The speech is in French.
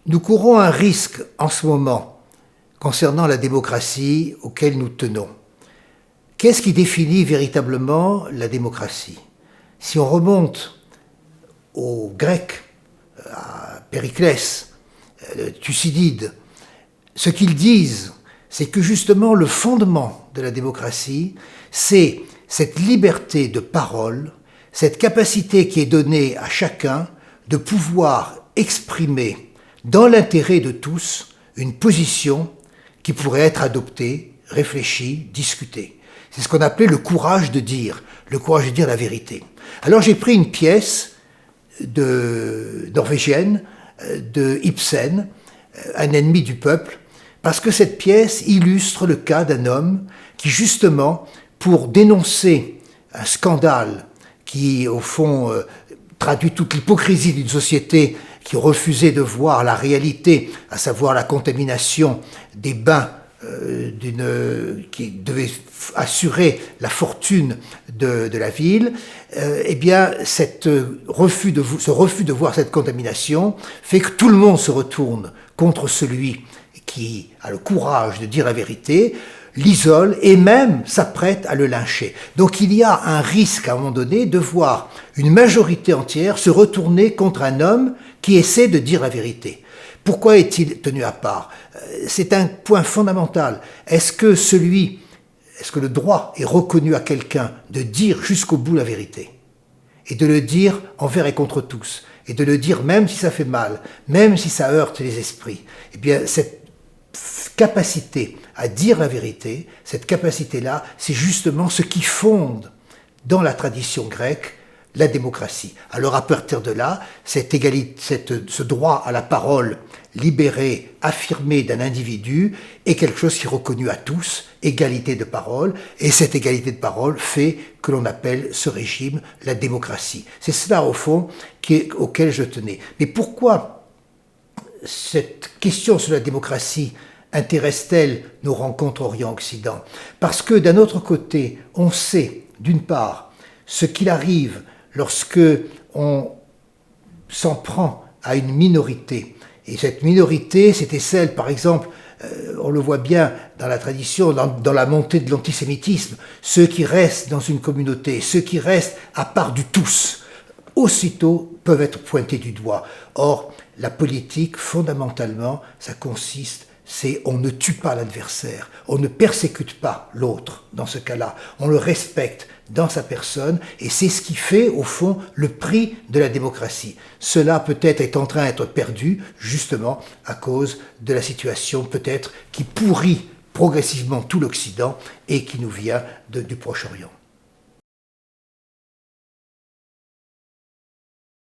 Nous courons un risque en ce moment concernant la démocratie auquel nous tenons. Qu'est-ce qui définit véritablement la démocratie? Si on remonte aux Grecs, à Périclès, Thucydide, ce qu'ils disent, c'est que justement le fondement de la démocratie, c'est cette liberté de parole, cette capacité qui est donnée à chacun de pouvoir exprimer dans l'intérêt de tous une position qui pourrait être adoptée, réfléchie, discutée. C'est ce qu'on appelait le courage de dire la vérité. Alors j'ai pris une pièce norvégienne de Ibsen, Un ennemi du peuple, parce que cette pièce illustre le cas d'un homme qui justement, pour dénoncer un scandale qui au fond traduit toute l'hypocrisie d'une société qui refusait de voir la réalité, à savoir la contamination des bains qui devait assurer la fortune de la ville, eh bien, ce refus de voir cette contamination fait que tout le monde se retourne contre celui qui a le courage de dire la vérité, l'isole et même s'apprête à le lyncher. Donc il y a un risque à un moment donné de voir une majorité entière se retourner contre un homme qui essaie de dire la vérité. Pourquoi est-il tenu à part? C'est un point fondamental. Est-ce que le droit est reconnu à quelqu'un de dire jusqu'au bout la vérité? Et de le dire envers et contre tous. Et de le dire même si ça fait mal, même si ça heurte les esprits. Eh bien, cette capacité à dire la vérité, cette capacité-là, c'est justement ce qui fonde dans la tradition grecque la démocratie. Alors à partir de là, ce droit à la parole libéré, affirmé d'un individu est quelque chose qui est reconnu à tous, égalité de parole, et cette égalité de parole fait que l'on appelle ce régime la démocratie. C'est cela au fond auquel je tenais. Mais pourquoi cette question sur la démocratie intéresse-t-elle nos rencontres Orient-Occident? Parce que d'un autre côté, on sait, d'une part, ce qu'il arrive lorsque on s'en prend à une minorité. Et cette minorité, c'était celle, par exemple, on le voit bien dans la tradition, dans la montée de l'antisémitisme, ceux qui restent dans une communauté, ceux qui restent à part du tous, aussitôt peuvent être pointés du doigt. Or, la politique, fondamentalement, ça consiste, c'est on ne tue pas l'adversaire, on ne persécute pas l'autre dans ce cas-là, on le respecte dans sa personne, et c'est ce qui fait, au fond, le prix de la démocratie. Cela peut-être est en train d'être perdu, justement, à cause de la situation, peut-être, qui pourrit progressivement tout l'Occident et qui nous vient du Proche-Orient.